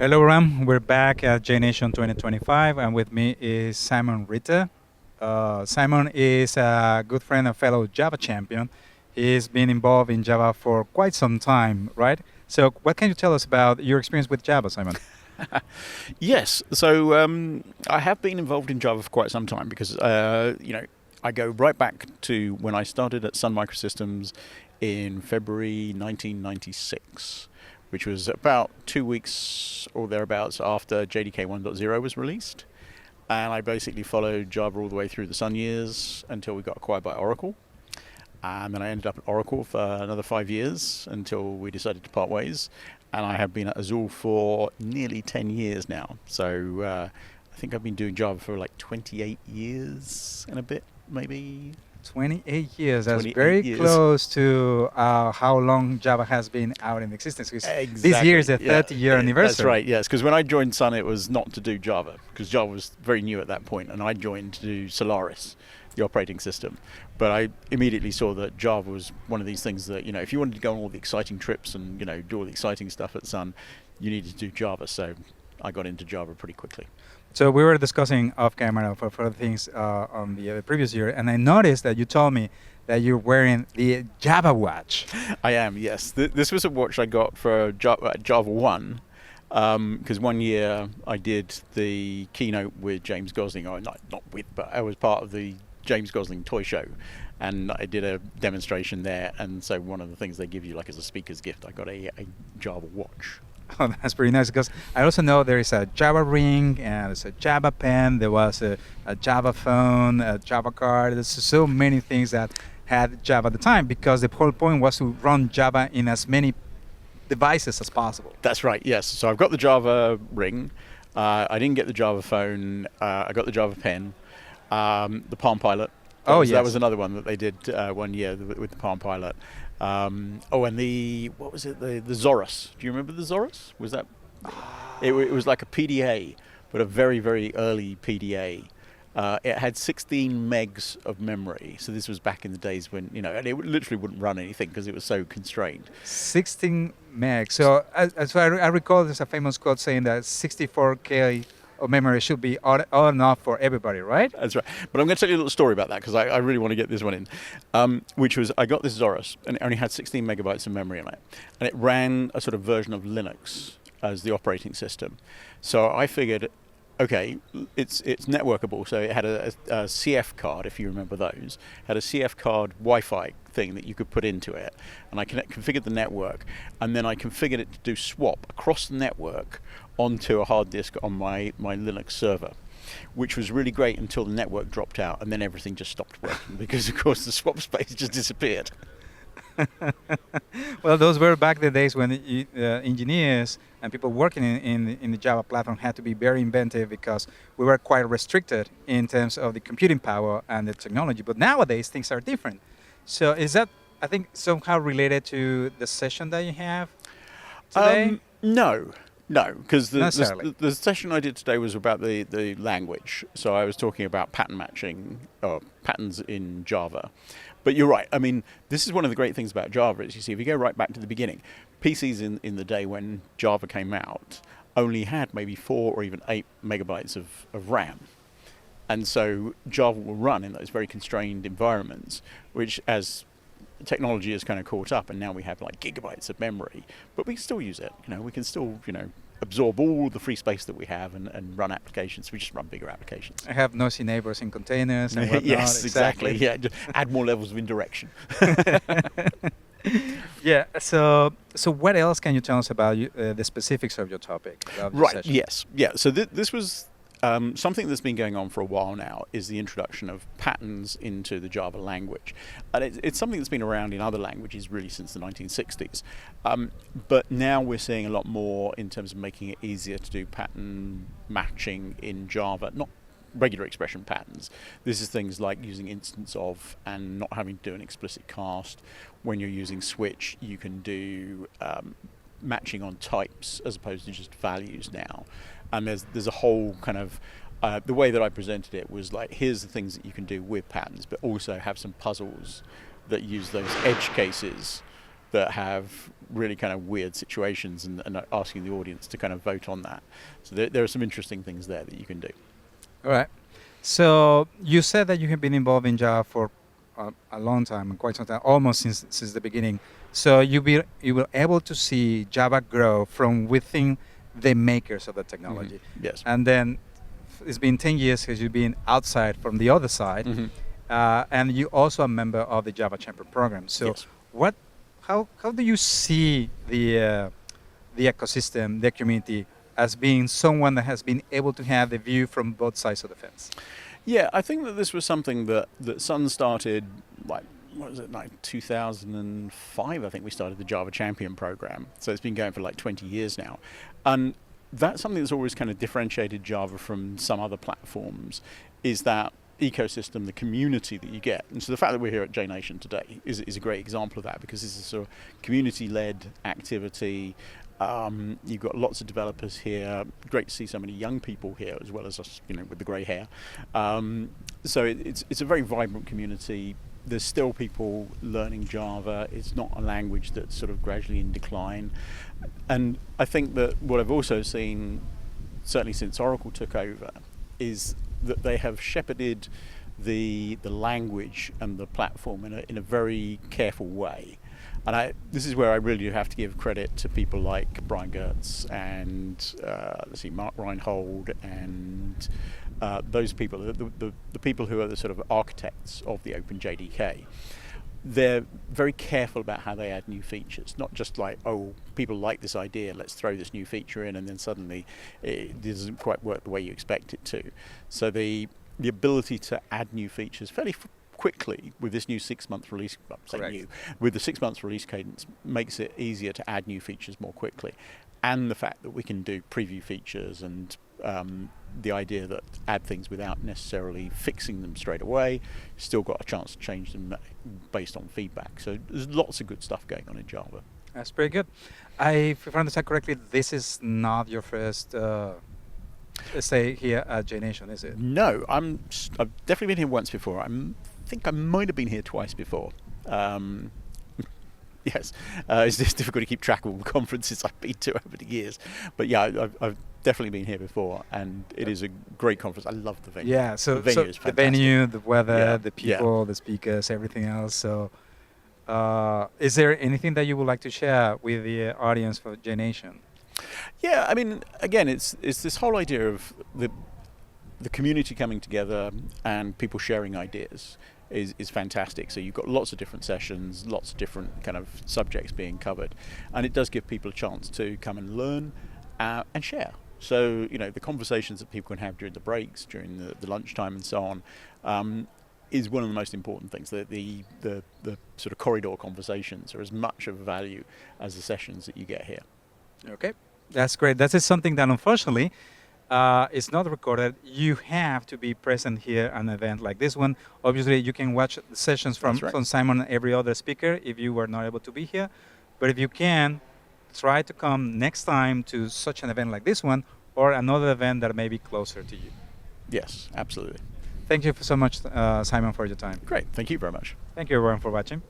Hello, Ram. We're back at JNation 2025, and with me is Simon Ritter. Simon is a good friend and fellow Java champion. He's been involved in Java for quite some time, right? So, what can you tell us about your experience with Java, Simon? Yes, so I have been involved in Java for quite some time because I go right back to when I started at Sun Microsystems in February 1996, which was about 2 weeks or thereabouts after JDK 1.0 was released. And I basically followed Java all the way through the Sun years until we got acquired by Oracle. And then I ended up at Oracle for another 5 years until we decided to part ways. And I have been at Azul for nearly 10 years now. So I think I've been doing Java for like 28 years and a bit, maybe. 28 years. That's 28 very years. close to how long Java has been out in existence. 'Cause Exactly. This year is the Yeah. 30-year anniversary. That's right, yes. Because when I joined Sun, it was not to do Java, because Java was very new at that point, and I joined to do Solaris, the operating system. But I immediately saw that Java was one of these things that, if you wanted to go on all the exciting trips and, do all the exciting stuff at Sun, you needed to do Java. So I got into Java pretty quickly. So we were discussing off camera for things on the previous year, and I noticed that you told me that you're wearing the Java watch. I am, yes. This was a watch I got for Java 1, because one year I did the keynote with James Gosling, or not with, but I was part of the James Gosling toy show, and I did a demonstration there, and so one of the things they give you like as a speaker's gift, I got a Java watch. Oh, that's pretty nice, because I also know there is a Java ring and there's a Java pen, there was a Java phone, a Java card. There's so many things that had Java at the time, because the whole point was to run Java in as many devices as possible. That's right, yes. So I've got the Java ring. I didn't get the Java phone. I got the Java pen. The Palm Pilot. That was another one that they did 1 year with the Palm Pilot. And what was it? The Zorus. Do you remember the Zorus? Was that? It was like a PDA, but a very, very early PDA. It had 16 megs of memory. So this was back in the days when, and it literally wouldn't run anything because it was so constrained. 16 megs. So I recall there's a famous quote saying that 64K of memory should be all enough for everybody, right? That's right. But I'm going to tell you a little story about that, because I really want to get this one in, which was I got this Zorus, and it only had 16 megabytes of memory in it. And it ran a sort of version of Linux as the operating system. So I figured, okay, it's networkable. So it had a CF card, if you remember those, had a CF card Wi-Fi thing that you could put into it. And I configured the network, and then I configured it to do swap across the network onto a hard disk on my Linux server, which was really great until the network dropped out, and then everything just stopped working because, of course, the swap space just disappeared. Well, those were back the days when engineers and people working in the Java platform had to be very inventive, because we were quite restricted in terms of the computing power and the technology. But nowadays, things are different. So is that, I think, somehow related to the session that you have today? No, because the session I did today was about the language. So I was talking about pattern matching, or patterns in Java. But you're right. I mean, this is one of the great things about Java is, you see, if you go right back to the beginning, PCs in the day when Java came out only had maybe 4 or even 8 megabytes of RAM. And so Java will run in those very constrained environments, which, as technology has kind of caught up, and now we have like gigabytes of memory, but we still use it. We can still, absorb all the free space that we have and run applications. We just run bigger applications. I have noisy neighbors in containers and whatnot. Yes, exactly. Yeah, just add more levels of indirection. Yeah. So what else can you tell us about the specifics of your topic? Of Right. session? Yes. Yeah. So this was something that's been going on for a while now, is the introduction of patterns into the Java language. And it's something that's been around in other languages really since the 1960s. But now we're seeing a lot more in terms of making it easier to do pattern matching in Java, not regular expression patterns. This is things like using instance of and not having to do an explicit cast. When you're using switch, you can do matching on types as opposed to just values now. And there's a whole kind of the way that I presented it was like, here's the things that you can do with patterns, but also have some puzzles that use those edge cases that have really kind of weird situations, and asking the audience to kind of vote on that. So there are some interesting things there that you can do. All right. So you said that you have been involved in Java for a long time, and quite some time, almost since the beginning. So you were able to see Java grow from within the makers of the technology. Mm-hmm. Yes. And then it's been 10 years because you've been outside from the other side, Mm-hmm. and you also a member of the Java Champion program. So Yes. how do you see the ecosystem, the community, as being someone that has been able to have the view from both sides of the fence? Yeah, I think that this was something that Sun started, like, what was it, like 2005, I think we started the Java Champion program. So it's been going for like 20 years now. And that's something that's always kind of differentiated Java from some other platforms, is that ecosystem, the community that you get. And so the fact that we're here at JNation today is a great example of that, because this is a sort of community-led activity. You've got lots of developers here. Great to see so many young people here, as well as us, with the grey hair. So it's a very vibrant community. There's still people learning Java. It's not a language that's sort of gradually in decline. And I think that what I've also seen, certainly since Oracle took over, is that they have shepherded the language and the platform in a very careful way. And this is where I really do have to give credit to people like Brian Gertz and Mark Reinhold and those people, the people who are the sort of architects of the Open JDK. They're very careful about how they add new features, not just like, oh, people like this idea, let's throw this new feature in, and then suddenly it doesn't quite work the way you expect it to. So the ability to add new features fairly quickly with this new 6-month release, with the 6 months release cadence, makes it easier to add new features more quickly. And the fact that we can do preview features and the idea that add things without necessarily fixing them straight away, still got a chance to change them based on feedback. So there's lots of good stuff going on in Java. That's pretty good. If I understand correctly, this is not your first stay here at JNation, is it? No, I've definitely been here once before. I think I might have been here twice before. Yes, it's just difficult to keep track of all the conferences I've been to over the years. But yeah, I've definitely been here before, and it is a great conference. I love the venue. Yeah, so the venue is fantastic. The venue, the weather, Yeah, the people, the speakers, everything else. So is there anything that you would like to share with the audience for JNation? Yeah, I mean, again, it's this whole idea of the community coming together and people sharing ideas is fantastic. So you've got lots of different sessions, lots of different kind of subjects being covered, and it does give people a chance to come and learn and share. So the conversations that people can have during the breaks, during the lunchtime, and so on, is one of the most important things. The sort of corridor conversations are as much of value as the sessions that you get here. Okay, that's great. That is something that unfortunately it's not recorded. You have to be present here at an event like this one. Obviously, you can watch the sessions from Simon and every other speaker if you were not able to be here. But if you can, try to come next time to such an event like this one or another event that may be closer to you. Yes, absolutely. Thank you so much, Simon, for your time. Great. Thank you very much. Thank you, everyone, for watching.